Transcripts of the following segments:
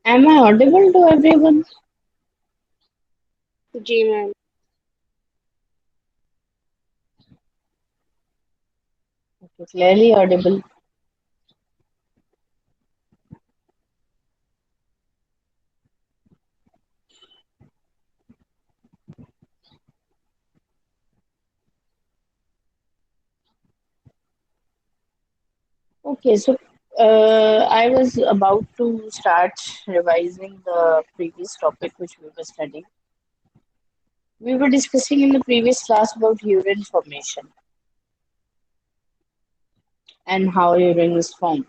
Am I audible to everyone? जी ma'am. Okay, clearly audible. Okay, so I was about to start revising the previous topic which we were studying. We were discussing in the previous class about urine formation and how urine is formed.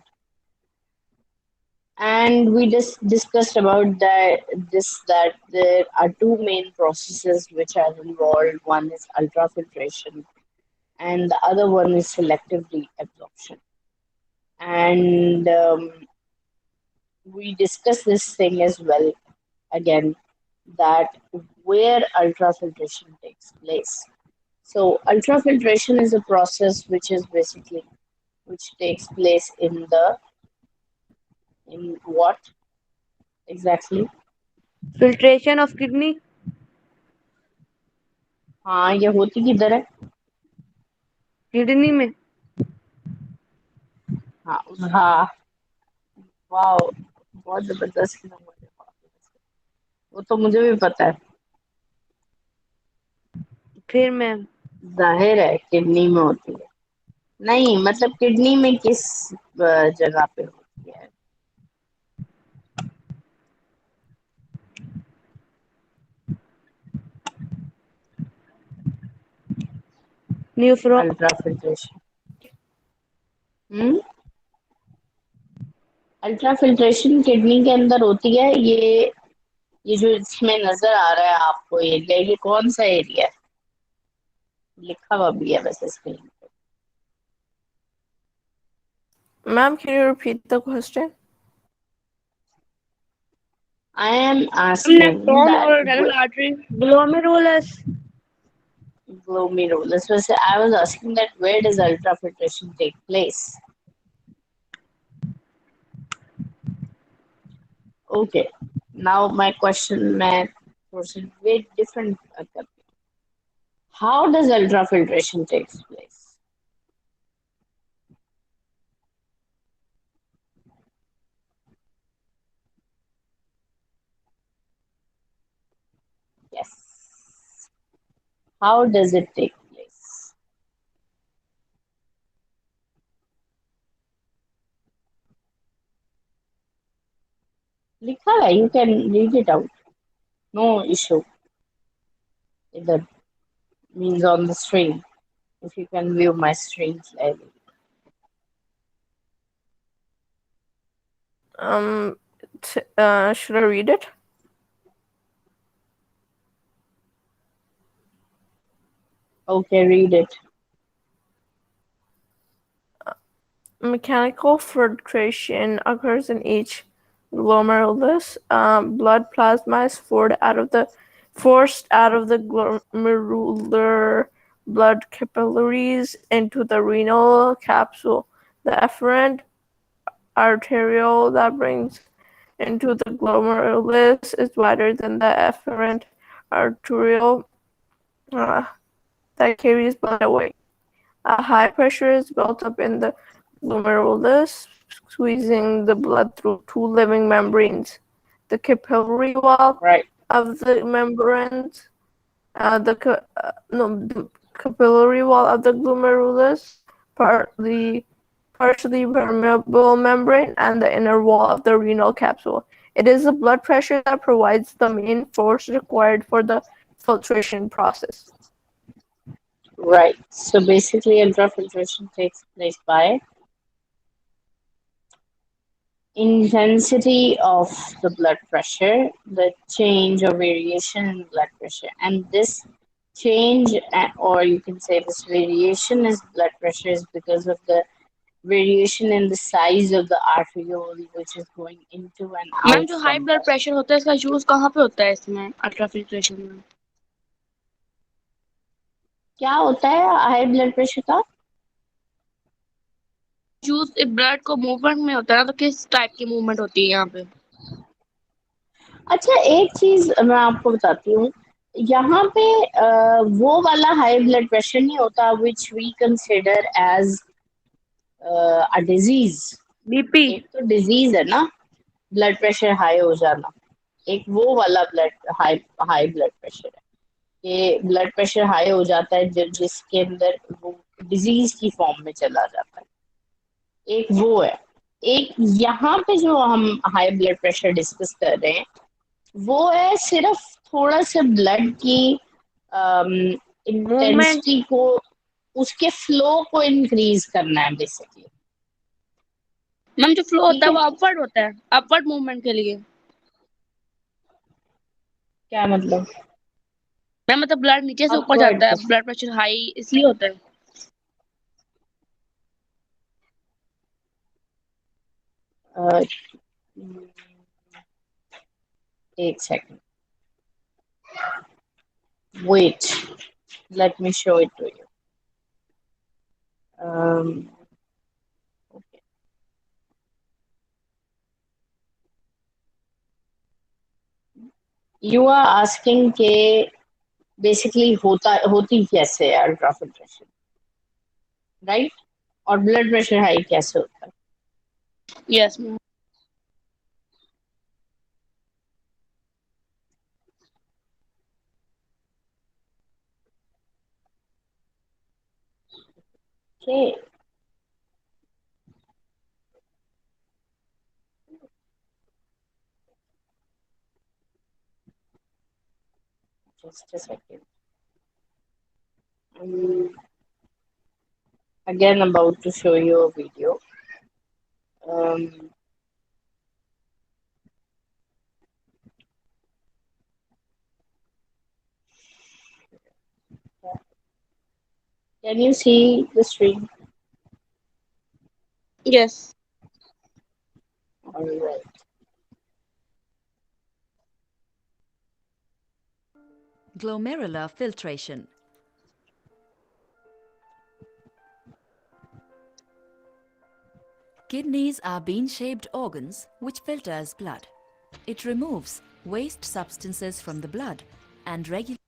And we just discussed about that there are two main processes which are involved. One is ultrafiltration and the other one is selective reabsorption. And we discussed this thing as well again, that where ultrafiltration takes place. So ultrafiltration is a process which takes place in what exactly? Filtration of kidney. हाँ, ये होती किधर है? Kidney में। हाँ हाँ, वाह, बहुत जबरदस्त नंबर है। वो तो मुझे भी पता है। फिर मैम जाहिर है किडनी में होती है। नहीं मतलब किडनी में किस जगह पे होती है न्यूफ्रॉन। अल्ट्राफिल्ट्रेशन? हम्म, अल्ट्राफिल्ट्रेशन किडनी के अंदर होती है। ये जो इसमें नजर आ रहा है आपको एरिया, ये कौन सा एरिया है? लिखा हुआ भी है वैसे स्क्रीन पे। Ma'am can you repeat the question? I am asking nephron that और renal artery glomerulus. glomerulus. So I was asking that where does ultrafiltration take place? Okay. Now my question, मैं proceed with different. How does ultrafiltration takes place? Yes. How does it take place? लिखा है, you can read it out. No issue. That means on the screen. If you can view my screen clearly. Um, should I read it? Okay, read it. Mechanical filtration occurs in each glomerulus. Blood plasma is forced out of the glomerular blood capillaries into the renal capsule. The efferent arteriole that brings into the glomerulus is wider than the efferent arteriole that carries blood away. A high pressure is built up in the glomerulus, squeezing the blood through two living membranes: the capillary wall Right. of the membranes, the capillary wall of the glomerulus, partially permeable membrane, and the inner wall of the renal capsule. It is the blood pressure that provides the main force required for the filtration process. Right. So basically, ultrafiltration takes place by intensity of the blood pressure, the change or variation in blood pressure, and this change, or you can say this variation is blood pressure, is because of the variation in the size of the arteriole which is going into and ma'am out जो high from blood the. Pressure होता है इसका use कहाँ पे होता है इसमें ultrafiltration में? क्या होता है हाई ब्लड प्रेशर का? यूज ब्लड को मूवमेंट में होता है ना, तो किस टाइप की मूवमेंट होती है यहाँ पे? अच्छा, एक चीज मैं आपको बताती हूँ, यहाँ पे वो वाला हाई ब्लड प्रेशर नहीं होता which we consider as a disease. BP. एक तो डिजीज है ना ब्लड प्रेशर हाई हो जाना, एक वो वाला blood high high blood pressure है। ये ब्लड प्रेशर हाई हो जाता है जिसके अंदर वो डिजीज की फॉर्म में चला जाता है, एक वो है। एक यहाँ पे जो हम हाई ब्लड प्रेशर डिस्कस कर रहे हैं वो है सिर्फ थोड़ा सा ब्लड की मूवमेंट। इंटेंसिटी को, उसके फ्लो को इंक्रीज करना है बेसिकली। मैम जो फ्लो ठीक होता है है, वो अपवर्ड होता है, अपवर्ड मूवमेंट के लिए। क्या मतलब? मैम मतलब ब्लड नीचे से ऊपर अपवर्ड जाता है, को ब्लड प्रेशर हाई इसलिए होता है। अ, एक second, wait, let me show it to you. You are asking के बेसिकली होती कैसे है अल्ट्रा फिल्ट्रेशन, राइट? और ब्लड प्रेशर हाई कैसे होता है? Yes ma'am. Okay, just a second. I'm again about to show you a video. Um, can you see the screen? Yes. All right. Glomerular filtration. Kidneys are bean-shaped organs which filters blood. It removes waste substances from the blood and regulates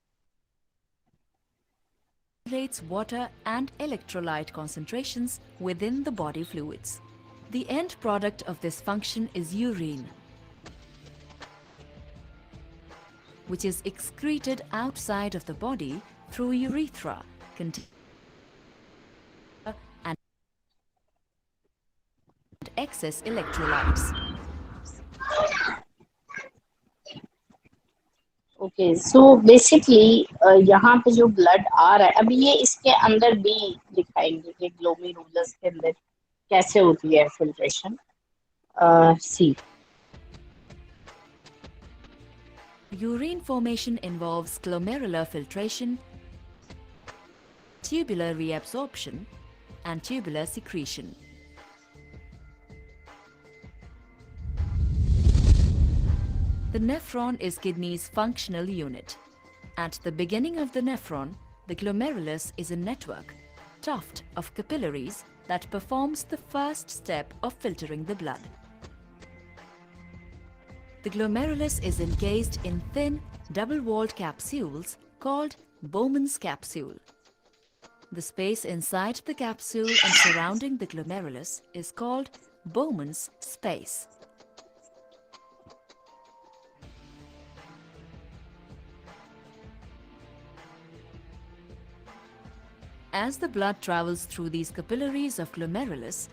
water and electrolyte concentrations within the body fluids. The end product of this function is urine, which is excreted outside of the body through urethra, containing and excess electrolytes. Okay, so basically यहाँ पे जो blood आ रहा है, अभी ये इसके अंदर भी दिखाएंगे कि ग्लोमेरुलस के अंदर कैसे होती है filtration. C, Urine formation involves glomerular filtration, tubular reabsorption, and tubular secretion. The nephron is kidney's functional unit. At the beginning of the nephron, the glomerulus is a network, tuft of capillaries that performs the first step of filtering the blood. The glomerulus is encased in thin, double-walled capsules called Bowman's capsule. The space inside the capsule and surrounding the glomerulus is called Bowman's space. As the blood travels through these capillaries of glomerulus,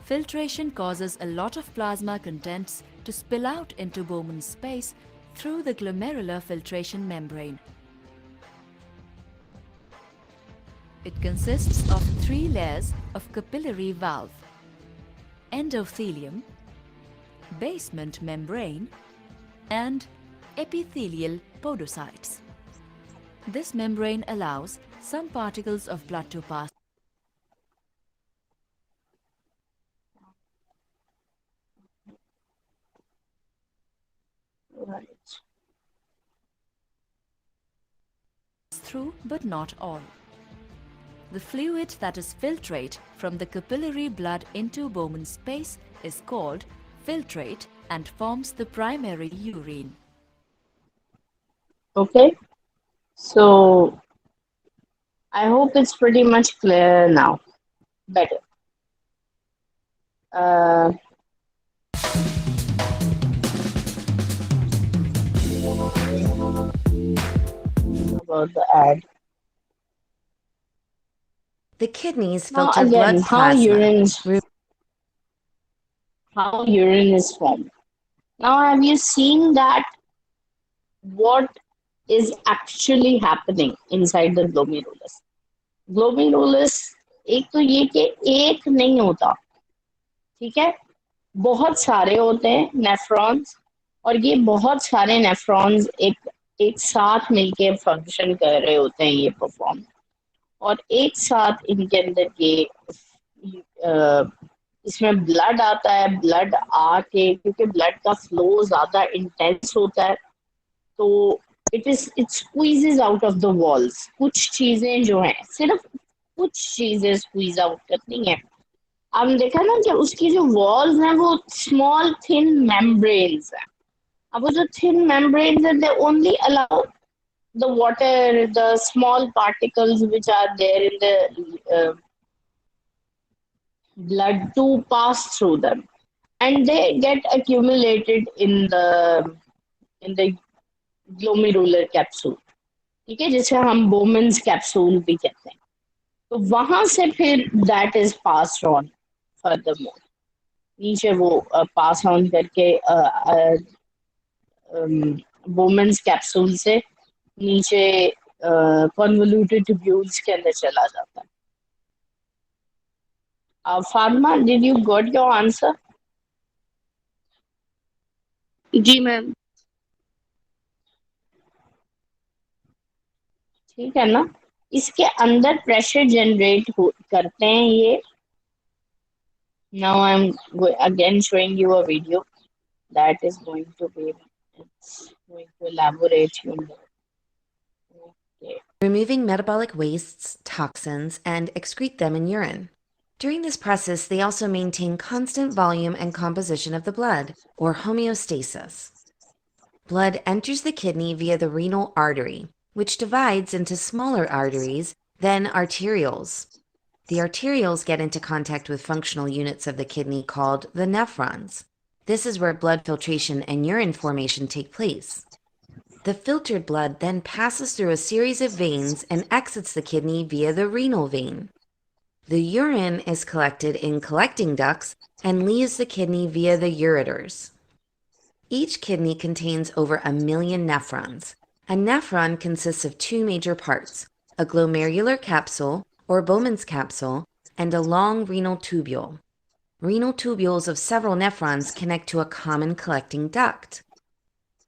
filtration causes a lot of plasma contents to spill out into Bowman's space through the glomerular filtration membrane. It consists of 3 layers of capillary valve: endothelium, basement membrane, and epithelial podocytes. This membrane allows some particles of blood to pass right. through, but not all. The fluid that is filtrate from the capillary blood into Bowman's space is called filtrate and forms the primary urine. Okay, so I hope it's pretty much clear now. Better. Uh, about the ad. The kidneys Now filter again, blood plasma. how urine is formed. Now have you seen that what is actually happening inside the glomerulus? Glomerulus एक तो ये कि एक नहीं होता, ठीक है, बहुत सारे होते हैं नेफ्रॉन्स, और ये बहुत सारे नेफ्रॉन्स एक एक साथ मिलके फंक्शन कर रहे होते हैं, ये परफॉर्म, और एक साथ इनके अंदर ये इसमें ब्लड आता है, ब्लड आके क्योंकि ब्लड का फ्लो ज्यादा इंटेंस होता है तो it squeezes out of the walls. कुछ चीजें जो हैं सिर्फ कुछ चीजें स्क्वीज आउट करती हैं। आपने देखा ना कि उसकी जो वॉल्स हैं वो स्मॉल थिन मेम्ब्रेन्स हैं। अब वो जो थिन मेम्ब्रेन्स हैं they only allow the water, the small particles which are there in the blood to pass through them, and they get accumulated in the glomerular capsule, ठीक है, जिसे हम Bowman's capsule भी कहते हैं। तो वहां से फिर that is passed on furthermore, नीचे वो पास ऑन करके बोमन्स कैप्सूल से नीचे कन्वोल्यूटेड ट्यूब्यूल्स के अंदर चला जाता है। Fatima, did you got your answer? जी मैम। ठीक है ना, इसके अंदर प्रेशर जनरेट करते हैं ये। Now I am again showing you a video that is going to be, it's going to elaborate you more. Okay. Removing metabolic wastes, toxins, and excrete them in urine. During this process, they also maintain constant volume and composition of the blood, or homeostasis. Blood enters the kidney via the renal artery, which divides into smaller arteries, then arterioles. The arterioles get into contact with functional units of the kidney called the nephrons. This is where blood filtration and urine formation take place. The filtered blood then passes through a series of veins and exits the kidney via the renal vein. The urine is collected in collecting ducts and leaves the kidney via the ureters. Each kidney contains over 1 million nephrons. A nephron consists of two major parts, a glomerular capsule, or Bowman's capsule, and a long renal tubule. Renal tubules of several nephrons connect to a common collecting duct.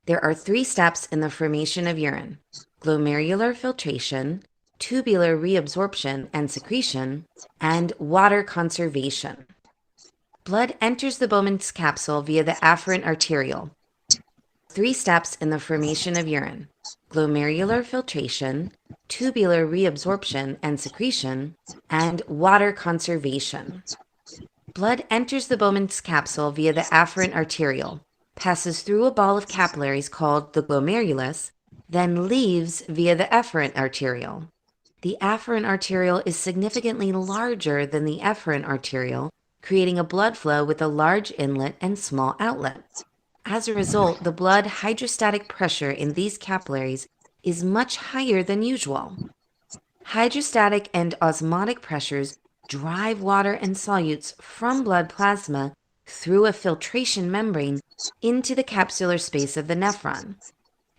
There are 3 steps in the formation of urine: glomerular filtration, tubular reabsorption and secretion, and water conservation. Blood enters the Bowman's capsule via the afferent arteriole. 3 steps in the formation of urine: glomerular filtration, tubular reabsorption and secretion, and water conservation. Blood enters the Bowman's capsule via the afferent arteriole, passes through a ball of capillaries called the glomerulus, then leaves via the efferent arteriole. The afferent arteriole is significantly larger than the efferent arteriole, creating a blood flow with a large inlet and small outlet. As a result, the blood hydrostatic pressure in these capillaries is much higher than usual. Hydrostatic and osmotic pressures drive water and solutes from blood plasma through a filtration membrane into the capsular space of the nephron.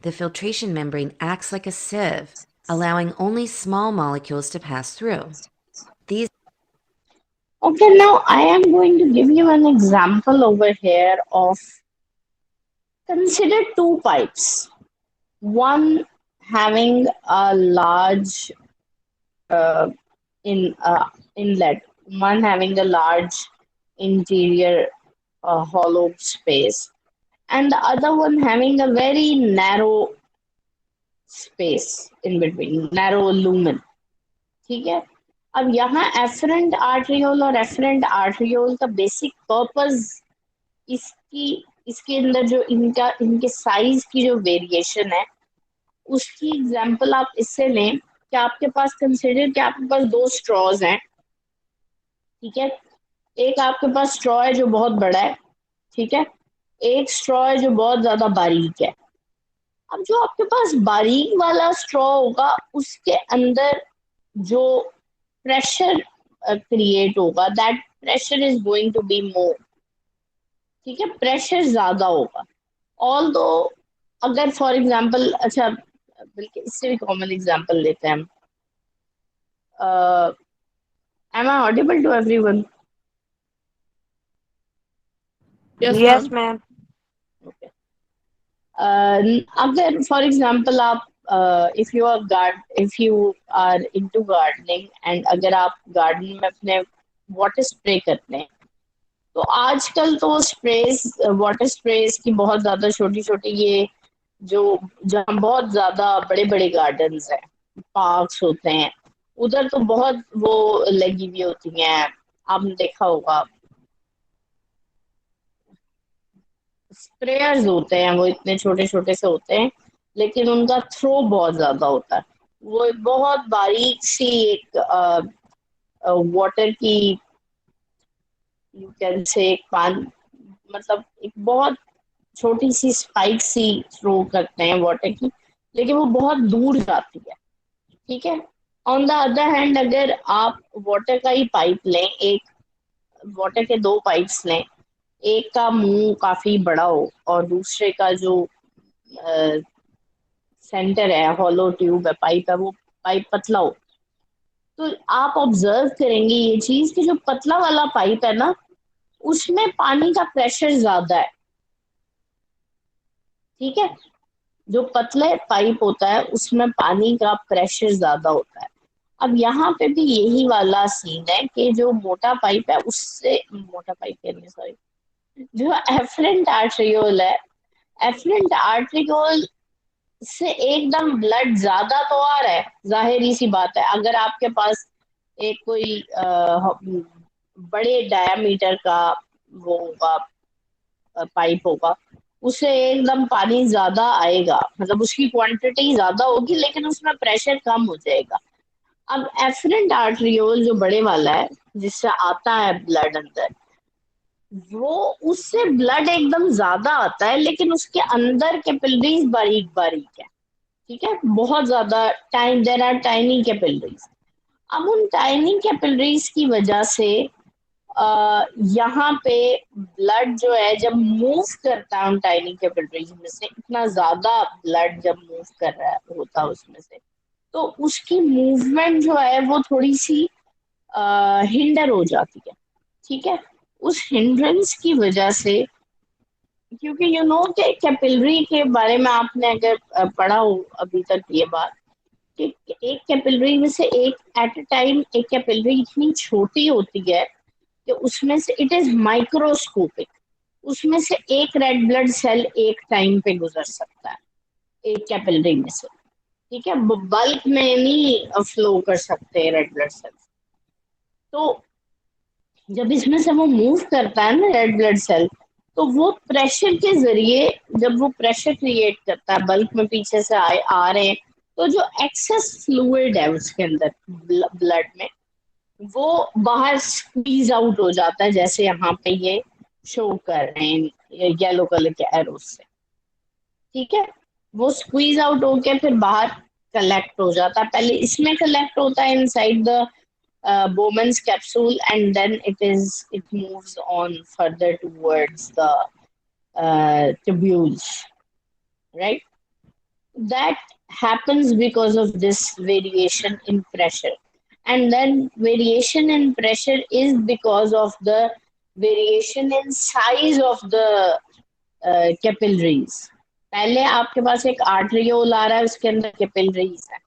The filtration membrane acts like a sieve, allowing only small molecules to pass through. Okay, now I am going to give you an example over here of, consider 2 pipes, one having a large inlet, one having a large interior hollow space, and the other one having a very narrow space in between, narrow lumen, ठीक है। अब यहाँ efferent arteriole और efferent arteriole का basic purpose इसकी इसके अंदर जो इनके साइज की जो वेरिएशन है, उसकी एग्जांपल आप इससे लें कि आपके पास कंसिडर कि आपके पास 2 स्ट्रॉज हैं, ठीक है। एक आपके पास स्ट्रॉ है जो बहुत बड़ा है, ठीक है। एक स्ट्रॉ है जो बहुत ज्यादा बारीक है। अब जो आपके पास बारीक वाला स्ट्रॉ होगा, उसके अंदर जो प्रेशर क्रिएट होगा, that pressure is going to be more, ठीक है, प्रेशर ज्यादा होगा। ऑल दो, अगर फॉर एग्जाम्पल, अच्छा बल्कि इससे भी कॉमन एग्जाम्पल लेते हैं हम। Am I audible to everyone? Yes, Yes, ma'am. ma'am. Okay. अगर फॉर एग्जाम्पल आप if you are into gardening and अगर आप गार्डन में अपने वाटर स्प्रे करते हैं, तो आजकल तो स्प्रेस, वाटर स्प्रेस की बहुत ज्यादा छोटी छोटी, ये जो जहाँ बहुत ज्यादा बड़े बड़े गार्डन्स हैं, पार्क्स होते हैं, उधर तो बहुत वो लगी हुई होती हैं, आपने देखा होगा। स्प्रेयर्स होते हैं, वो इतने छोटे छोटे से होते हैं, लेकिन उनका थ्रो बहुत ज्यादा होता है। वो एक बहुत बारीक सी एक वाटर की, यू कैन से, एक पान, मतलब एक बहुत छोटी सी स्पाइक सी थ्रो करते हैं वाटर की, लेकिन वो बहुत दूर जाती है, ठीक है। ऑन द अदर हैंड, अगर आप वाटर का ही पाइप लें, एक वाटर के 2 पाइप्स लें, एक का मुंह काफी बड़ा हो और दूसरे का जो सेंटर है, हॉलो ट्यूब है, पाइप है, वो पाइप पतला हो, तो आप ऑब्जर्व करेंगे ये चीज कि जो पतला वाला पाइप है ना, उसमें पानी का प्रेशर ज्यादा है, ठीक है। जो पतले पाइप होता है उसमें पानी का प्रेशर ज्यादा होता है। अब यहाँ पे भी यही वाला सीन है कि जो मोटा पाइप है, उससे मोटा पाइप कह रही है, सॉरी, जो एफरेंट आर्ट्रियोल है, एफरेंट आर्ट्रियोल से एकदम ब्लड ज्यादा तो आ रहा है, जाहिर सी बात है। अगर आपके पास एक कोई बड़े डायामीटर का वो होगा, पाइप होगा, उससे एकदम पानी ज्यादा आएगा, मतलब उसकी क्वांटिटी ज्यादा होगी, लेकिन उसमें प्रेशर कम हो जाएगा। अब एफरेंट आर्ट्रियोल जो बड़े वाला है, जिससे आता है ब्लड अंदर, वो उससे ब्लड एकदम ज्यादा आता है, लेकिन उसके अंदर कैपिलरीज बारीक बारीक है, ठीक है, बहुत ज्यादा time, there are tiny capillaries. अब उन टाइनी कैपिलरीज की वजह से यहाँ पे ब्लड जो है जब मूव करता है उन टाइनी कैपिलरीज में से, इतना ज्यादा ब्लड जब मूव कर रहा है होता है उसमें से, तो उसकी मूवमेंट जो है वो थोड़ी सी हिंडर हो जाती है, ठीक है। उस हिंड्रेंस की वजह से, क्योंकि यू नो कि कैपिलरी के बारे में आपने अगर पढ़ा हो अभी तक ये बात, कि एक कैपिलरी में से एक एट अ टाइम एक कैपिलरी इतनी छोटी होती है कि उसमें से इट इज माइक्रोस्कोपिक, उसमें से एक रेड ब्लड सेल एक टाइम पे गुजर सकता है एक कैपिलरी में से, ठीक है। बल्क में नहीं फ्लो कर सकते रेड ब्लड सेल्स। तो जब इसमें से वो मूव करता है ना रेड ब्लड सेल, तो वो प्रेशर के जरिए, जब वो प्रेशर क्रिएट करता है, बल्क में पीछे से आ रहे हैं, तो जो एक्सेस फ्लूइड है उसके अंदर ब्लड में, वो बाहर स्क्वीज आउट हो जाता है, जैसे यहाँ पे ये शो कर रहे हैं येलो कलर के एरोस से, ठीक है। वो स्क्वीज आउट होके फिर बाहर कलेक्ट हो जाता है। पहले इसमें कलेक्ट होता है inside the Bowman's capsule, and then it moves on further towards the tubules, right? That happens because of this variation in pressure, and then variation in pressure is because of the variation in size of the capillaries. पहले आपके पास एक आर्टरियोल आ रहा है, उसके अंदर capillaries है,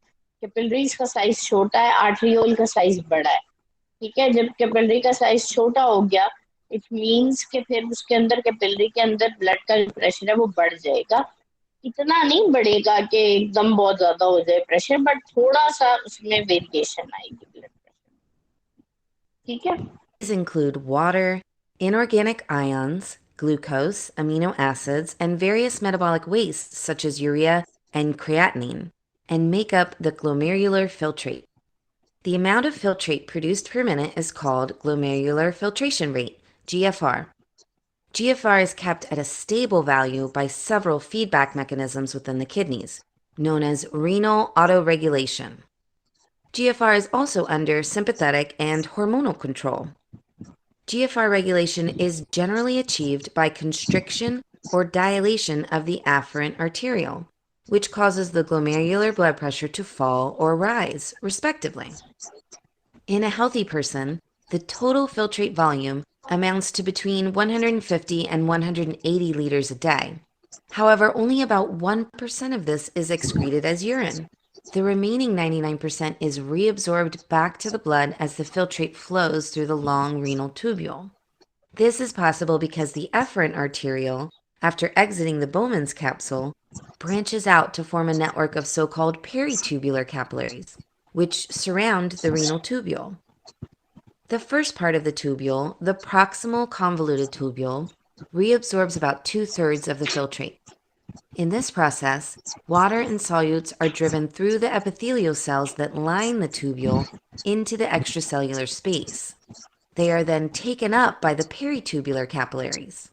capillaries का size छोटा है, आर्टरियोल का साइज बड़ा है, ठीक है। जब कैपिलरी का साइज छोटा हो गया, इट मीन्स कि फिर उसके अंदर कैपिलरी के अंदर ब्लड का जो प्रेशर है वो बढ़ जाएगा। इतना नहीं बढ़ेगा कि एकदम बहुत ज्यादा हो जाए प्रेशर, बट थोड़ा सा उसमें वेरिएशन आएगी ब्लड प्रेशर, ठीक है। These include water, inorganic ions, glucose, amino acids, and various metabolic wastes such as urea and creatinine, and make up the glomerular filtrate. The amount of filtrate produced per minute is called glomerular filtration rate, GFR. GFR is kept at a stable value by several feedback mechanisms within the kidneys, known as renal autoregulation. GFR is also under sympathetic and hormonal control. GFR regulation is generally achieved by constriction or dilation of the afferent arteriole, which causes the glomerular blood pressure to fall or rise, respectively. In a healthy person, the total filtrate volume amounts to between 150 and 180 liters a day. However, only about 1% of this is excreted as urine. The remaining 99% is reabsorbed back to the blood as the filtrate flows through the long renal tubule. This is possible because the efferent arteriole, after exiting the Bowman's capsule, branches out to form a network of so-called peritubular capillaries, which surround the renal tubule. The first part of the tubule, the proximal convoluted tubule, reabsorbs about 2/3 of the filtrate. In this process, water and solutes are driven through the epithelial cells that line the tubule into the extracellular space. They are then taken up by the peritubular capillaries.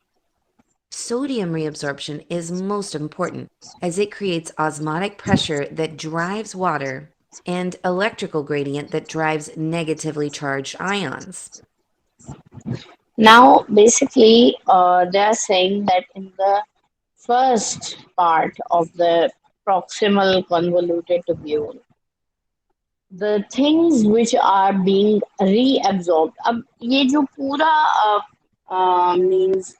Sodium reabsorption is most important as it creates osmotic pressure that drives water and electrical gradient that drives negatively charged ions. Now, basically, they are saying that in the first part of the proximal convoluted tubule, the things which are being reabsorbed. अब ये जो पूरा means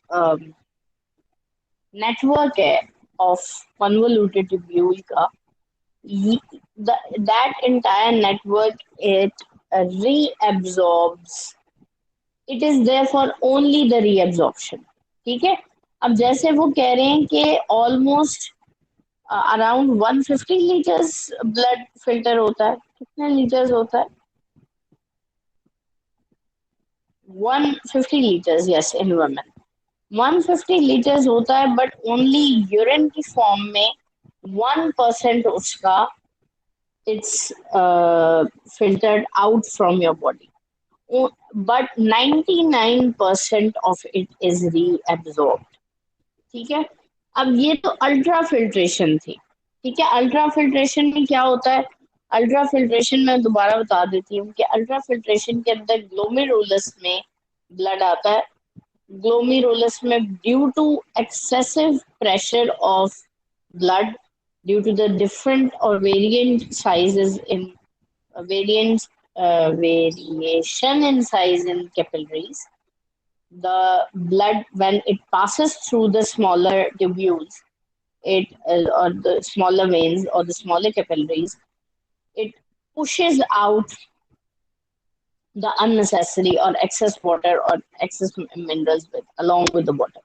network है of convoluted tubule का, that entire network, it reabsorbs. It is there for only the reabsorption. ठीक है. अब जैसे वो कह रहे हैं कि almost around 150 liters blood filter होता है. कितने liters होता है? 150 liters, yes, in women. 150 liters होता है, but only urine की form में 1% उसका it's filtered out from your body. But 99% of it is reabsorbed. ठीक है. अब ये तो अल्ट्रा फिल्ट्रेशन थी. ठीक है. अल्ट्रा फिल्ट्रेशन में क्या होता है? अल्ट्रा फिल्ट्रेशन में दोबारा बता देती हूँ कि अल्ट्रा फिल्ट्रेशन के अंदर ग्लोमेरुलस में ब्लड आता है. ग्लोमेरुलस में due to excessive pressure of blood, due to the different or variant sizes in variation in size in capillaries, the blood, when it passes through the smaller tubules, or the smaller veins or the smaller capillaries, it pushes out the unnecessary or excess water or excess minerals along with the water,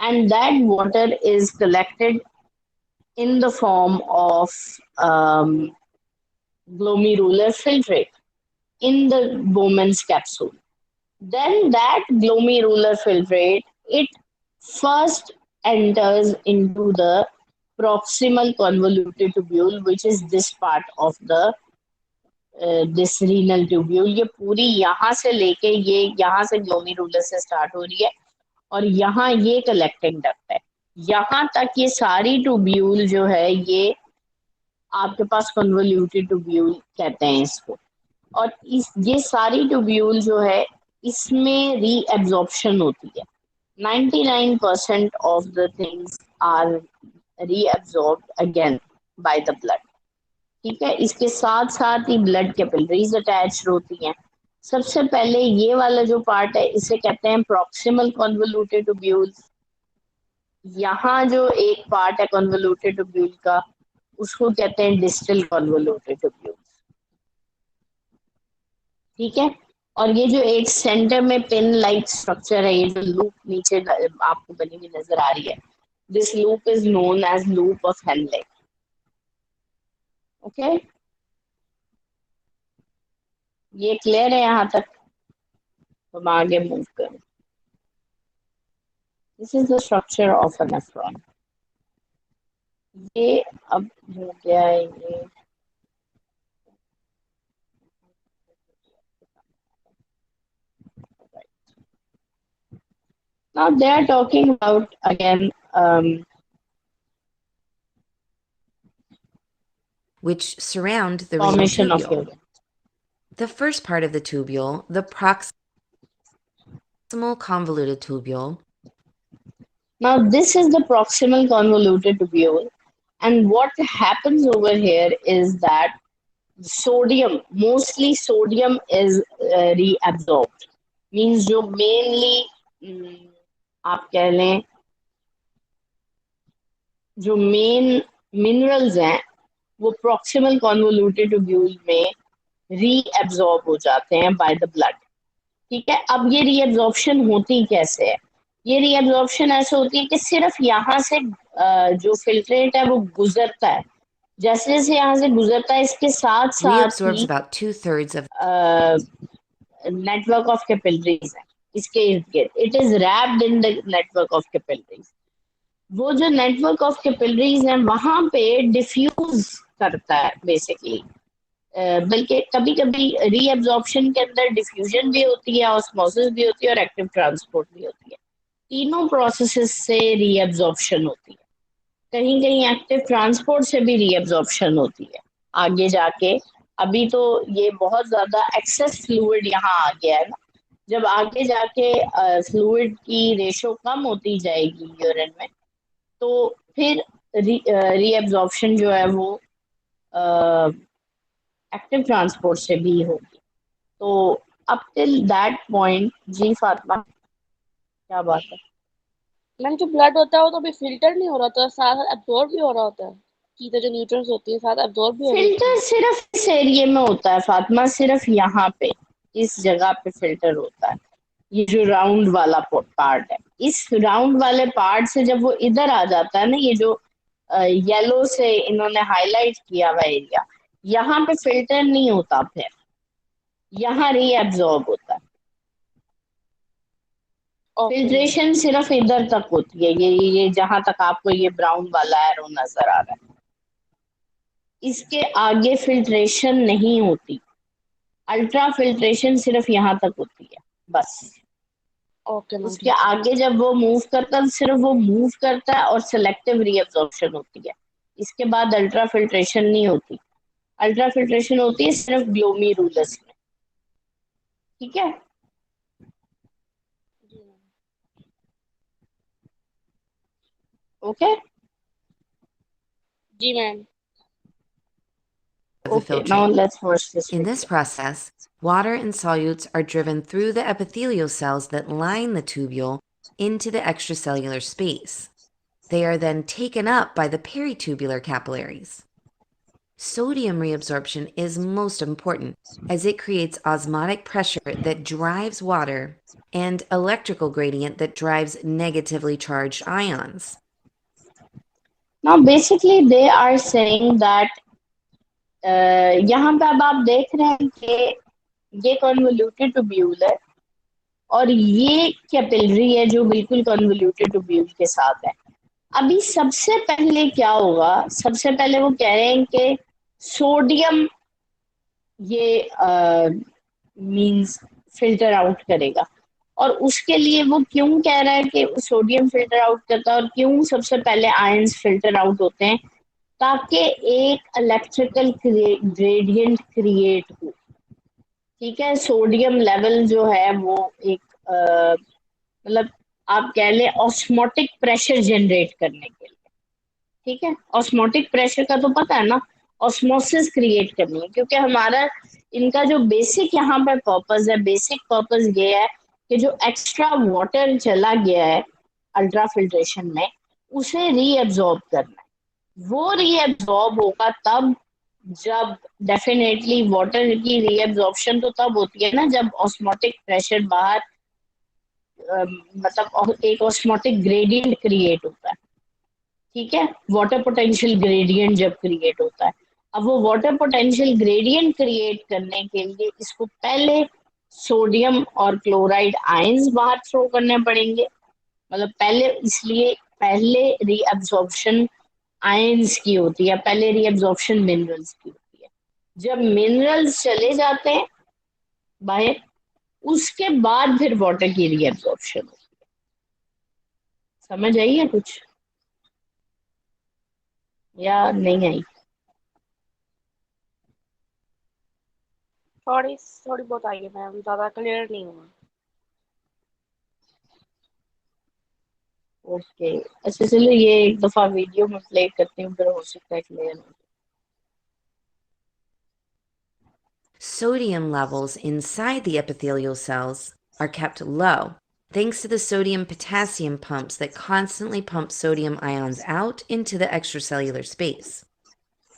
and that water is collected in the form of glomerular filtrate in the Bowman's capsule. Then that glomerular filtrate, it first enters into the proximal convoluted tubule, which is this part of the this renal tubule. ये पूरी यहाँ से लेके ये यहाँ से glomerular से start हो रही है और यहाँ ये collecting duct है. यहाँ तक ये सारी ट्यूब्यूल जो है ये आपके पास कन्वोल्यूटेड ट्यूब्यूल कहते हैं इसको. और ये सारी ट्यूब्यूल जो है इसमें रीएब्जॉर्प्शन होती है. 99% of the things are reabsorbed again by the blood. ठीक है. इसके साथ साथ ही ब्लड कैपिलरीज अटैच्ड होती हैं. सबसे पहले ये वाला जो पार्ट है इसे कहते हैं प्रॉक्सिमल कन्वोल्यूटेड ट्यूब्यूल्स. यहाँ जो एक पार्ट है कन्वोल्यूटेड ट्यूब्यूल का उसको कहते हैं डिस्टल कन्वोल्यूटेड ट्यूब्यूल्स. ठीक है. और ये जो एक सेंटर में पिन लाइक स्ट्रक्चर है, ये जो लूप नीचे आपको बनी हुई नजर आ रही है, this loop is known as loop of Henle. Okay. ये क्लियर है यहाँ तक? हम आगे मूव करें. This is the structure of a nephron. ये अब हो गया है ये now they are talking about again which surround the renal formation of tubule. urine. The first part of the tubule, the proximal convoluted tubule. Now this is the proximal convoluted tubule, and what happens over here is that sodium, mostly sodium is reabsorbed. Means जो mainly आप कह लें जो main minerals हैं वो proximal convoluted tubule में reabsorb हो जाते हैं बाय द ब्लड। ठीक है, अब ये रीएब्जॉर्प्शन होती कैसे है? ये रीएब्जॉर्प्शन ऐसे होती है कि सिर्फ यहाँ से जो फिल्ट्रेट है वो गुजरता है, जैसे जैसे यहाँ से गुजरता है इसके साथ साथ Reabsorbs he about 2/3 of network of capillaries है इसके इर्द गिर्द। It is wrapped in the network of capillaries. वो जो नेटवर्क ऑफ कैपिलरीज है वहां पे डिफ्यूज करता है बेसिकली, बल्कि कभी कभी रीएब्जॉर्प्शन के अंदर डिफ्यूजन भी होती है, ऑस्मोसिस भी होती है और एक्टिव ट्रांसपोर्ट भी होती है। तीनों प्रोसेसेस से रीएब्जॉर्प्शन होती है। कहीं कहीं एक्टिव ट्रांसपोर्ट से भी रीएब्जॉर्प्शन होती है आगे जाके। अभी तो ये बहुत ज्यादा एक्सेस फ्लूइड यहाँ आ गया है ना, जब आगे जाके फ्लूइड की रेशो कम होती जाएगी यूरिन में तो फिर रीएब्जॉर्प्शन जो है वो एक्टिव ट्रांसपोर्ट से भी होगी। तो अप टिल दैट पॉइंट जी फातिमा क्या बात है? मैम जो ब्लड होता है वो तो अभी फिल्टर नहीं हो रहा होता, साथ एब्जॉर्ब भी हो रहा होता है, चीजें जो न्यूट्रिएंट्स होती है साथ एब्जॉर्ब भी हो रही होती फिल्टर सिर्फ इस एरिया में होता है फातिमा, सिर्फ यहाँ पे इस जगह पे फिल्टर होता है। ये जो राउंड वाला पार्ट है, इस राउंड वाले पार्ट से जब वो इधर आ जाता है ना, ये जो येलो से इन्होंने हाईलाइट किया हुआ एरिया, यहाँ पे फिल्टर नहीं होता, फिर यहाँ रीएब्जॉर्ब होता है। ओके फिल्ट्रेशन सिर्फ इधर तक होती है, ये जहां तक आपको ये ब्राउन वाला एरो नजर आ रहा है, इसके आगे फिल्ट्रेशन नहीं होती। अल्ट्रा फिल्ट्रेशन सिर्फ यहाँ तक होती है बस। ओके मैम उसके आगे जब वो मूव करता है सिर्फ वो मूव करता है और सिलेक्टिव रीअब्जॉर्प्शन होती है। इसके बाद अल्ट्रा फिल्ट्रेशन नहीं होती। अल्ट्रा फिल्ट्रेशन होती है सिर्फ ग्लोमेरुलस में। ठीक है, ओके जी ma'am. of the okay now filtrate. let's watch this In this video. process, water and solutes are driven through the epithelial cells that line the tubule into the extracellular space. They are then taken up by the peritubular capillaries. Sodium reabsorption is most important as it creates osmotic pressure that drives water and electrical gradient that drives negatively charged ions. Now basically they are saying that यहाँ पे अब आप देख रहे हैं कि ये convoluted tubule है और ये कैपिलरी है जो बिल्कुल कॉन्वोल्यूटेड ट्यूब्यूल के साथ है। अभी सबसे पहले क्या होगा, सबसे पहले वो कह रहे हैं कि सोडियम ये मींस फिल्टर आउट करेगा, और उसके लिए वो क्यों कह रहा है कि सोडियम फिल्टर आउट करता है और क्यों सबसे पहले आयंस फिल्टर आउट होते हैं, ताकि एक इलेक्ट्रिकल ग्रेडियंट क्रिएट हो। ठीक है, सोडियम लेवल जो है वो एक मतलब आप कह लें ऑस्मोटिक प्रेशर जनरेट करने के लिए। ठीक है, ऑस्मोटिक प्रेशर का तो पता है ना, ऑस्मोसिस क्रिएट करनी है, क्योंकि हमारा इनका जो बेसिक यहाँ पे पर्पस है, बेसिक पर्पस ये है कि जो एक्स्ट्रा वाटर चला गया है अल्ट्रा फिल्ट्रेशन में उसे रीअब्सॉर्ब करना है। वो रीअब्सॉर्ब होगा तब जब डेफिनेटली वाटर की रीअब्सॉर्प्शन तो तब होती है ना जब ऑस्मोटिक प्रेशर बाहर मतलब एक ऑस्मोटिक ग्रेडियंट क्रिएट होता है। ठीक है, वाटर पोटेंशियल ग्रेडियंट जब क्रिएट होता है। अब वो वाटर पोटेंशियल ग्रेडियंट क्रिएट करने के लिए इसको पहले सोडियम और क्लोराइड आयंस बाहर थ्रो करने पड़ेंगे। मतलब पहले, इसलिए पहले रीअब्जॉर्प्शन आयंस की होती है, पहले रीअब्जॉर्प्शन मिनरल्स की होती है। जब मिनरल्स चले जाते हैं बाहर, उसके बाद फिर वाटर की रीअब्जॉर्प्शन होती है। समझ आई है कुछ या नहीं आई? थोड़ी थोड़ी बहुत आई है मैम, ज्यादा क्लियर नहीं हुआ। ओके, अच्छा चलो ये एक दफा वीडियो में प्ले करती हूँ, फिर हो सकता है क्लियर हो। Sodium levels inside the epithelial cells are kept low thanks to the sodium-potassium pumps that constantly pump sodium ions out into the extracellular space.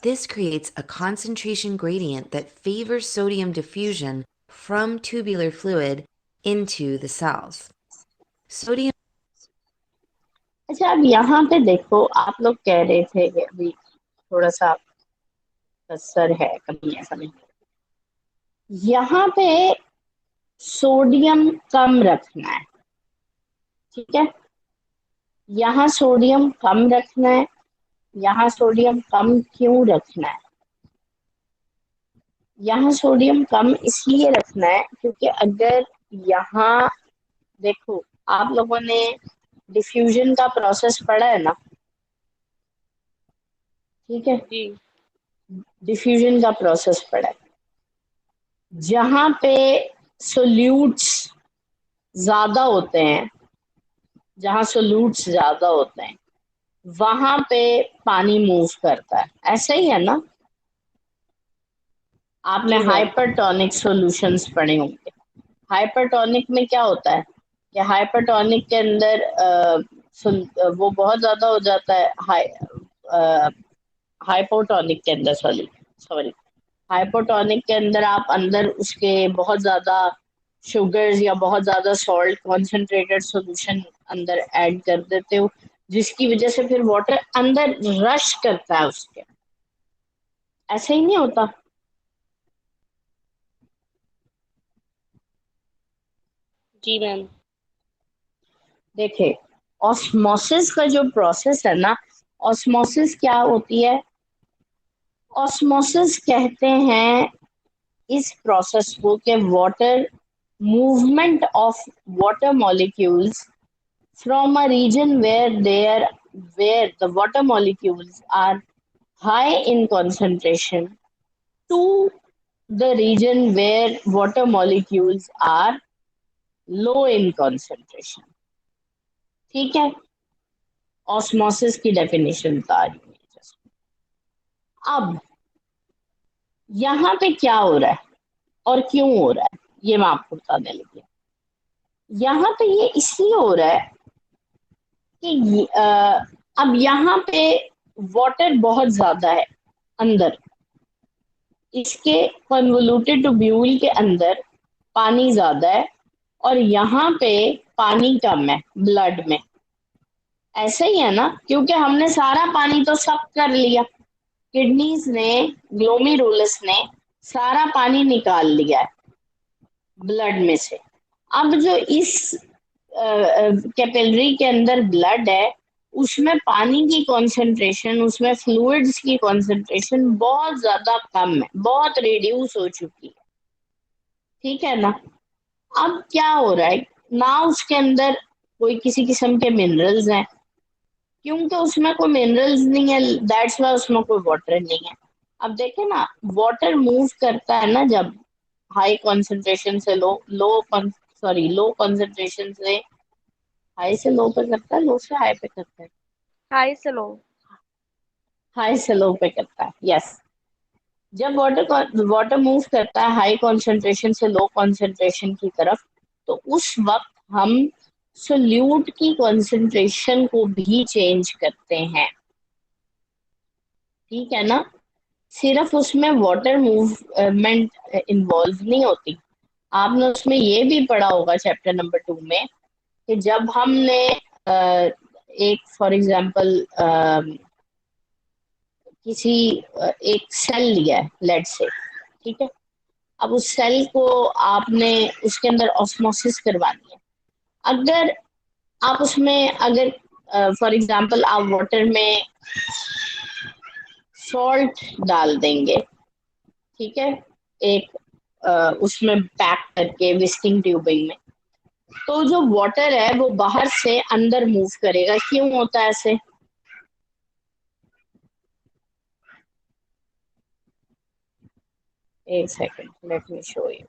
This creates a concentration gradient that favors sodium diffusion from tubular fluid into the cells. Sodium अच्छा, अब यहाँ पे देखो, आप लोग कह रहे थे कि अभी थोड़ा सा असर है, कमी है समझ। यहाँ पे सोडियम कम रखना है, ठीक है? यहाँ सोडियम कम रखना है। यहाँ सोडियम कम क्यों रखना है? यहाँ सोडियम कम इसलिए रखना है क्योंकि अगर यहाँ देखो, आप लोगों ने डिफ्यूजन का प्रोसेस पढ़ा है ना, ठीक है? जी डिफ्यूजन का प्रोसेस पढ़ा है। जहाँ पे सोल्यूट्स ज्यादा होते हैं, जहाँ सोल्यूट्स ज्यादा होते हैं, वहां पे पानी मूव करता है, ऐसा ही है ना? आपने जी मैम। हाइपरटोनिक सॉल्यूशंस पढ़े होंगे। हाइपरटोनिक में क्या होता है कि हाइपरटोनिक के अंदर वो बहुत ज्यादा हो जाता है, हाइपोटोनिक के अंदर, सॉरी हाइपोटोनिक के अंदर आप अंदर उसके बहुत ज्यादा शुगर्स या बहुत ज्यादा सॉल्ट कॉन्सेंट्रेटेड सॉल्यूशन अंदर ऐड कर देते हो, जिसकी वजह से फिर वाटर अंदर रश करता है उसके। ऐसा ही नहीं होता? जी मैम। देखे, ऑस्मोसिस का जो प्रोसेस है ना, ऑस्मोसिस क्या होती है? ऑस्मोसिस कहते हैं इस प्रोसेस को कि water movement of water molecules from a region where the water molecules are high in concentration to the region where water molecules are low in concentration। ठीक है, ऑस्मोसिस की डेफिनेशन बता रही हूँ। अब यहाँ पे क्या हो रहा है और क्यों हो रहा है, ये मैं आपको बताने लगी। यहाँ पे ये इसलिए हो रहा है कि अब यहाँ पे वाटर बहुत ज्यादा है अंदर, इसके कन्वोल्यूटेड ट्यूब्यूल के अंदर पानी ज्यादा है और यहाँ पे पानी कम है ब्लड में। ऐसा ही है ना? क्योंकि हमने सारा पानी तो सक कर लिया, किडनीज ने, ग्लोमेरुलस ने सारा पानी निकाल लिया है ब्लड में से। अब जो इस कैपिलरी के अंदर ब्लड है, उसमें पानी की कंसंट्रेशन, उसमें फ्लूइड्स की कंसंट्रेशन बहुत ज्यादा कम है, बहुत रिड्यूस हो चुकी है, ठीक है ना? अब क्या हो रहा है ना, उसके अंदर कोई किसी किस्म के मिनरल्स हैं, क्योंकि उसमें कोई मिनरल्स नहीं है, दैट्स वाई उसमें कोई वाटर नहीं है। अब देखें ना, वाटर मूव करता है ना जब हाई कंसंट्रेशन से लो कंसंट्रेशन से हाई से लो पे करता है, लो से हाई पे करता है, हाई से लो। हाई से लो पे करता है, यस। जब वाटर मूव करता है हाई कंसंट्रेशन से लो कंसंट्रेशन की तरफ, तो उस वक्त हम सोल्यूट की कंसंट्रेशन को भी चेंज करते हैं, ठीक है ना? सिर्फ उसमें वाटर मूवमेंट इन्वॉल्व नहीं होती। आपने उसमें ये भी पढ़ा होगा चैप्टर नंबर 2 में कि जब हमने एक फॉर एग्जांपल किसी एक सेल लिया है लेट से, ठीक है? अब उस सेल को आपने उसके अंदर ऑस्मोसिस करवानी है। अगर आप उसमें अगर फॉर एग्जांपल आप वाटर में सॉल्ट डाल देंगे, ठीक है, एक उसमें पैक करके विस्किंग ट्यूबिंग में, तो जो वाटर है वो बाहर से अंदर मूव करेगा। क्यों होता है ऐसे? एक second, late me show you.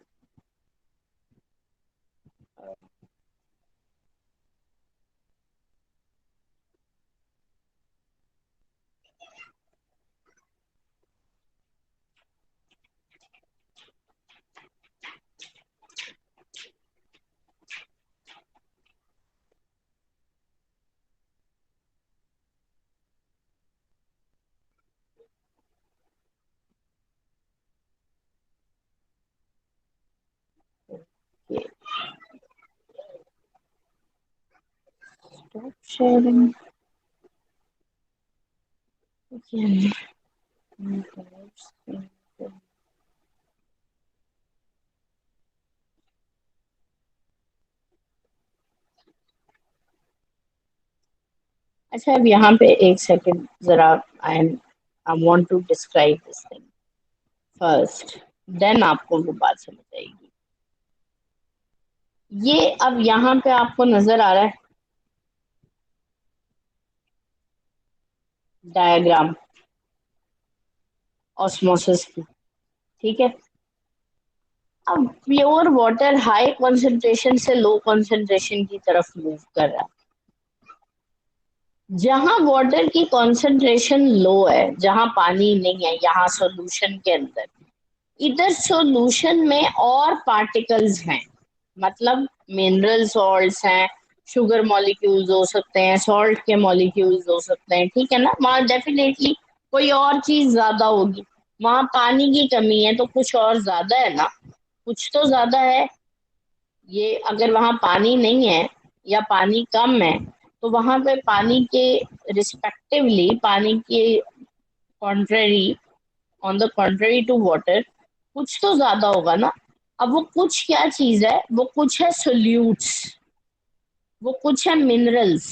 Stop sharing. Again. अच्छा, अब यहाँ पे एक सेकेंड जरा, I want to describe this thing first, then आपको वो बात समझ आएगी। ये अब यहाँ पे आपको नजर आ रहा है डायग्राम ऑस्मोसिस की, ठीक है। अब प्योर वाटर हाई कंसंट्रेशन से लो कंसंट्रेशन की तरफ मूव कर रहा है। जहां वाटर की कंसंट्रेशन लो है, जहां पानी नहीं है, यहाँ सॉल्यूशन के अंदर, इधर सॉल्यूशन में और पार्टिकल्स हैं, मतलब मिनरल सॉल्ट्स हैं, शुगर मॉलिक्यूल्स हो सकते हैं, सॉल्ट के मॉलिक्यूल्स हो सकते हैं, ठीक है ना। वहां डेफिनेटली कोई और चीज ज्यादा होगी। वहां पानी की कमी है तो कुछ और ज्यादा है ना, कुछ तो ज्यादा है। ये अगर वहां पानी नहीं है या पानी कम है, तो वहां पे पानी के रिस्पेक्टिवली, पानी के contrary, on the contrary to water, कुछ तो ज्यादा होगा ना। अब वो कुछ क्या चीज है? वो कुछ है सोल्यूट्स, वो कुछ है मिनरल्स।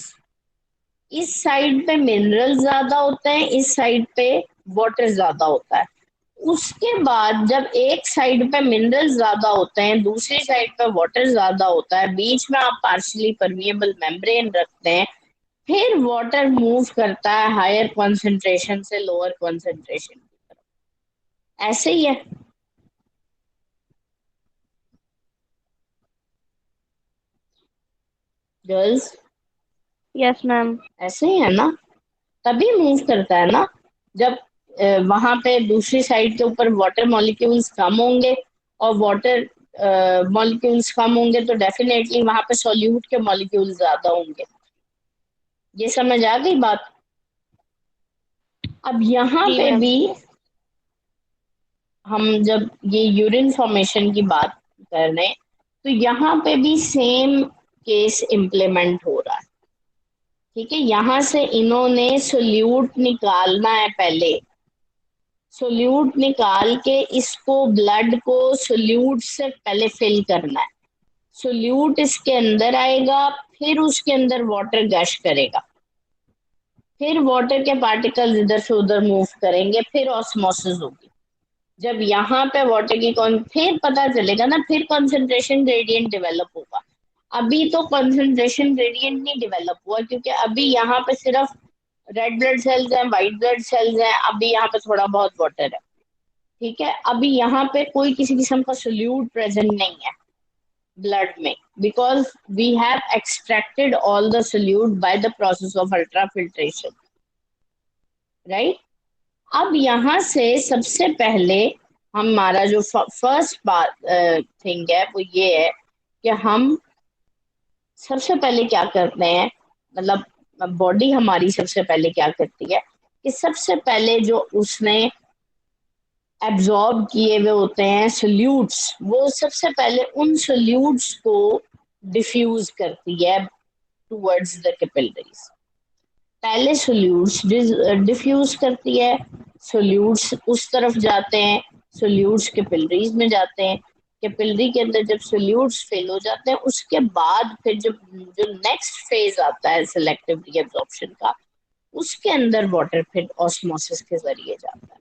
इस साइड पे मिनरल ज्यादा होते हैं, इस साइड पे वाटर ज्यादा होता है। उसके बाद जब एक साइड पे मिनरल ज्यादा होते हैं, दूसरी साइड पे वाटर ज्यादा होता है, बीच में आप पार्शियली परमिएबल मेम्ब्रेन रखते हैं, फिर वाटर मूव करता है हायर कंसंट्रेशन से लोअर कंसंट्रेशन की तरफ। ऐसे ही है गर्ल्स, यस मैम। ऐसे ही है ना, तभी मूव करता है ना। जब वहां पे दूसरी साइड के ऊपर वाटर मॉलिक्यूल्स कम होंगे और वाटर मॉलिक्यूल्स कम होंगे, तो डेफिनेटली वहां पे सॉल्यूट के मॉलिक्यूल्स ज्यादा होंगे। ये समझ आ गई बात? अब यहाँ जी पे मैम। भी हम जब ये यूरिन फॉर्मेशन की बात कर रहे हैं, तो यहाँ पे भी सेम केस इम्प्लीमेंट हो रहा है, ठीक है। यहाँ से इन्होंने सोल्यूट निकालना है पहले, सोल्यूट निकाल के इसको, ब्लड को सोल्यूट से पहले फिल करना है। सोल्यूट इसके अंदर आएगा, फिर उसके अंदर वाटर गश करेगा, फिर वाटर के पार्टिकल्स इधर से उधर मूव करेंगे, फिर ऑस्मोसिस होगी। जब यहाँ पे वाटर की फिर पता चलेगा ना, फिर कंसंट्रेशन ग्रेडियंट डेवलप होगा। अभी तो कंसंट्रेशन ग्रेडियंट नहीं डेवलप हुआ, क्योंकि अभी यहाँ पे सिर्फ रेड ब्लड सेल्स हैं, व्हाइट ब्लड सेल्स हैं, अभी यहाँ पे थोड़ा बहुत वाटर है, ठीक है। अभी यहाँ पे कोई किसी किस्म का सोल्यूट प्रेजेंट नहीं है ब्लड में, because we have extracted all the solute by the process of ultra filtration, right. अब यहाँ से सबसे पहले हमारा जो फर्स्ट बात थिंग है वो ये है कि हम सबसे पहले क्या करते हैं, मतलब बॉडी हमारी सबसे पहले क्या करती है कि सबसे पहले जो उसने एब्जॉर्ब किए हुए होते हैं सोल्यूट्स, वो सबसे पहले उन सोल्यूट्स को डिफ्यूज करती है टुवर्ड्स द कैपिलरीज। पहले सोल्यूट्स डिफ्यूज करती है, सोल्यूट्स उस तरफ जाते हैं, सोल्यूट्स कैपिलरीज में जाते हैं, कैपिलरी के अंदर जब सोल्यूट्स फेल हो जाते हैं, उसके बाद फिर जो नेक्स्ट फेज आता है सिलेक्टिव रीअब्जॉर्प्शन का, उसके अंदर वाटर फिर ऑस्मोसिस के जरिए जाता है,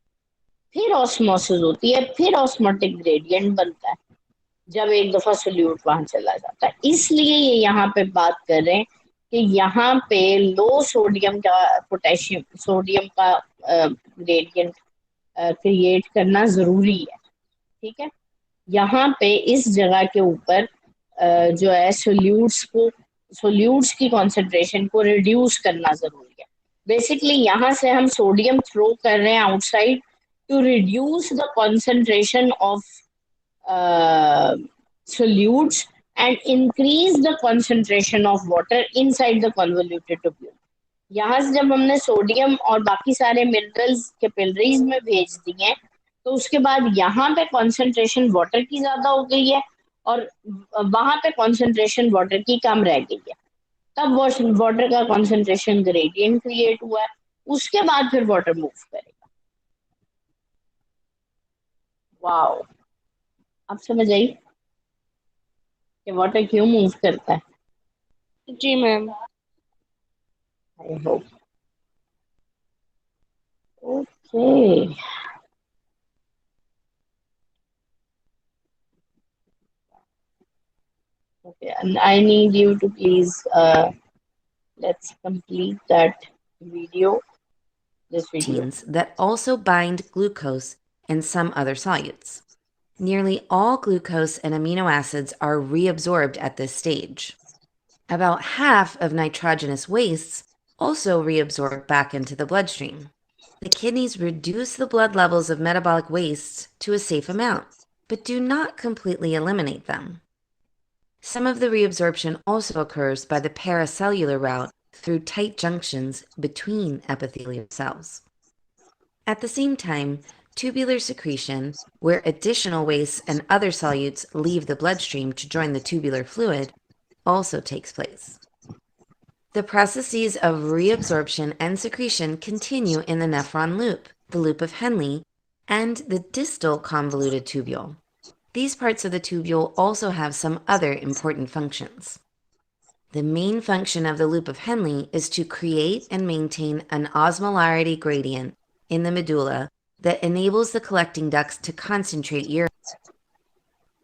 फिर ऑस्मोसिस होती है, फिर ऑस्मोटिक ग्रेडियंट बनता है जब एक दफा सोल्यूट वहां चला जाता है। इसलिए ये यहाँ पे बात कर रहे हैं कि यहाँ पे लो सोडियम का पोटेशियम सोडियम का ग्रेडियंट क्रिएट करना जरूरी है। ठीक है, यहाँ पे इस जगह के ऊपर जो है सोल्यूट्स की कॉन्सेंट्रेशन को रिड्यूस करना जरूरी है। बेसिकली यहाँ से हम सोडियम थ्रो कर रहे हैं outside to reduce the concentration of solutes and increase the concentration of water inside the convoluted tubule. यहाँ से जब हमने सोडियम और बाकी सारे मिनरल्स कैपिलरीज में भेज दिए, तो उसके बाद यहाँ पे कॉन्सेंट्रेशन वाटर की ज्यादा हो गई है और वहां पे कॉन्सेंट्रेशन वाटर की कम रह गई है, तब वाटर का कॉन्सेंट्रेशन ग्रेडियंट क्रिएट हुआ है, उसके बाद फिर वाटर मूव करेगा। वाओ, अब समझ आई कि वाटर क्यों मूव करता है? जी ma'am. I hope okay. Okay, and I need you to please let's complete that video. This video. Proteins that also bind glucose and some other solutes. Nearly all glucose and amino acids are reabsorbed at this stage. About half of nitrogenous wastes also reabsorb back into the bloodstream. The kidneys reduce the blood levels of metabolic wastes to a safe amount, but do not completely eliminate them. Some of the reabsorption also occurs by the paracellular route through tight junctions between epithelial cells. At the same time, tubular secretion, where additional wastes and other solutes leave the bloodstream to join the tubular fluid, also takes place. The processes of reabsorption and secretion continue in the nephron loop, the loop of Henle, and the distal convoluted tubule. These parts of the tubule also have some other important functions. The main function of the loop of Henle is to create and maintain an osmolarity gradient in the medulla that enables the collecting ducts to concentrate urine.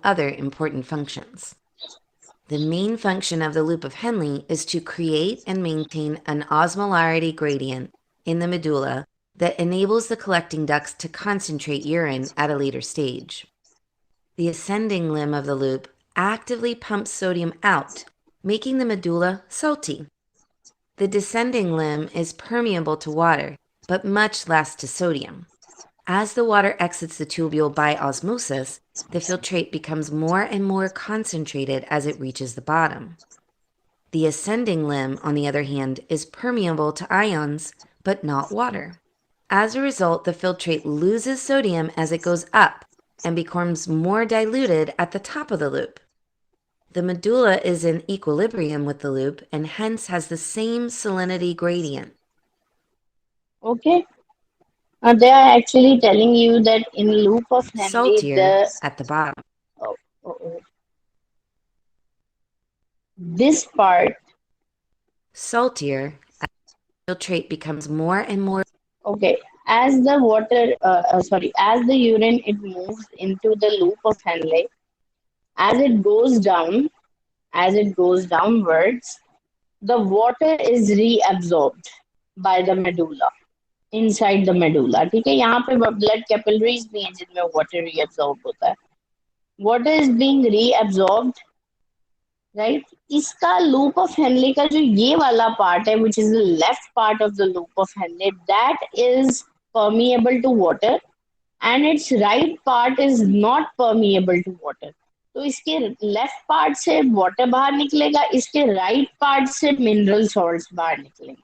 Other important functions. The main function of the loop of Henle is to create and maintain an osmolarity gradient in the medulla that enables the collecting ducts to concentrate urine at a later stage. The ascending limb of the loop actively pumps sodium out, making the medulla salty. The descending limb is permeable to water, but much less to sodium. As the water exits the tubule by osmosis, the filtrate becomes more and more concentrated as it reaches the bottom. The ascending limb, on the other hand, is permeable to ions, but not water. As a result, the filtrate loses sodium as it goes up and becomes more diluted at the top of the loop. The medulla is in equilibrium with the loop and hence has the same salinity gradient. Okay. They are actually telling you that in loop of Henle, Saltier at the bottom. oh. This part. Saltier as the filtrate becomes more and more. Okay. As the water, as the urine, it moves into the loop of Henle. As it goes downwards, the water is reabsorbed by the medulla, inside the medulla. ठीक है, यहाँ पे blood capillaries भी हैं जिनमें water reabsorb होता है. Water is being reabsorbed, right? इसका loop of Henle का जो ये वाला part है, which is the left part of the loop of Henle, that is permeable to water, and its right part is not permeable to water. तो इसके left part से water बाहर निकलेगा, इसके राइट पार्ट से मिनरल सॉल्ट्स बाहर निकलेंगे.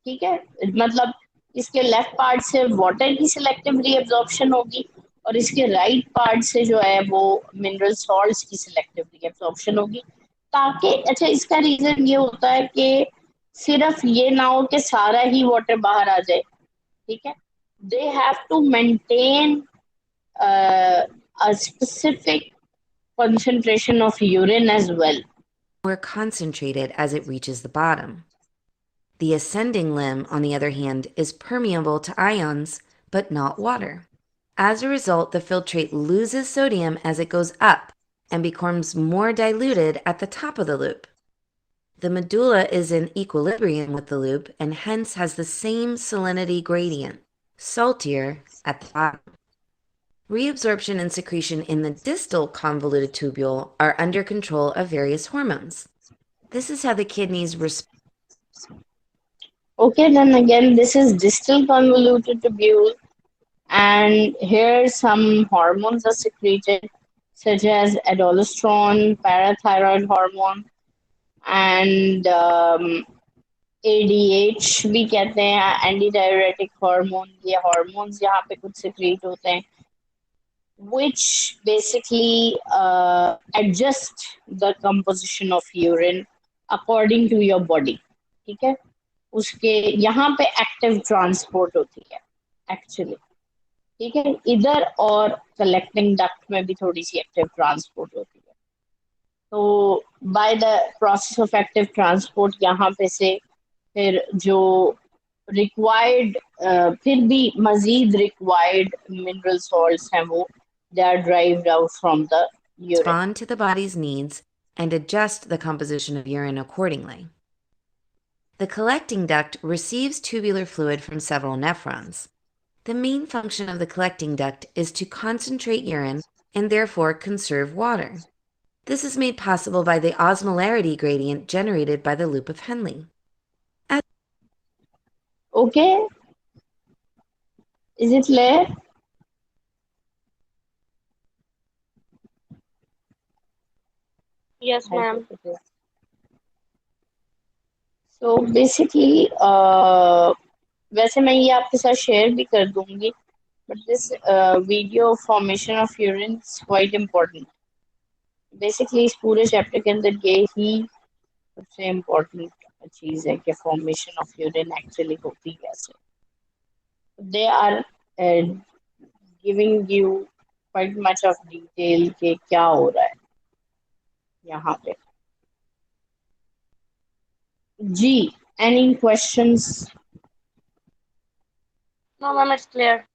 ठीक है, मतलब इसके लेफ्ट पार्ट से वाटर की सिलेक्टिव रीअब्जॉर्प्शन होगी और इसके राइट पार्ट से जो है वो मिनरल सॉल्ट्स की सिलेक्टिव रीअब्जॉर्प्शन होगी. ताकि अच्छा, इसका रीजन ये होता है कि सिर्फ ये ना हो कि सारा ही वाटर बाहर आ जाए. ठीक है, they have to maintain a specific concentration of urine as well. More concentrated as it reaches the bottom. The ascending limb, on the other hand, is permeable to ions, but not water. As a result, the filtrate loses sodium as it goes up and becomes more diluted at the top of the loop. The medulla is in equilibrium with the loop and hence has the same salinity gradient, saltier at the bottom. Reabsorption and secretion in the distal convoluted tubule are under control of various hormones. This is how the kidneys respond. Okay, then again, this is distal convoluted tubule, and here some hormones are secreted, such as aldosterone, parathyroid hormone, and ADH भी कहते हैं, anti diuretic hormone. ये hormones यहाँ पे कुछ secrete होते हैं, which basically adjust the composition of urine according to your body. ठीक है, उसके यहाँ पे एक्टिव ट्रांसपोर्ट होती है एक्चुअली. ठीक है, इधर और कलेक्टिंग डक्ट में भी थोड़ी सी एक्टिव ट्रांसपोर्ट होती है. तो bye the process of active transport यहाँ पे से फिर जो रिक्वायर्ड फिर भी मजीद रिक्वायर्ड मिनरल सॉल्ट्स हैं वो they are derived out from the urine. Respond to the body's needs and adjust the composition of urine accordingly. The collecting duct receives tubular fluid from several nephrons. The main function of the collecting duct is to concentrate urine and therefore conserve water. This is made possible by the osmolarity gradient generated by the Loop of Henle. Okay, is it clear? Yes, ma'am. So basically, वैसे मैं ये आपके साथ share भी कर दूंगी, but this video formation of urine is quite important. Basically इस पूरे चैप्टर के अंदर ये ही सबसे इम्पोर्टेंट चीज है कि फॉर्मेशन ऑफ यूरिन एक्चुअली होती कैसे. They are giving you quite much of detail कि क्या हो रहा है यहाँ पे. जी, any questions? No, ma'am, it's clear.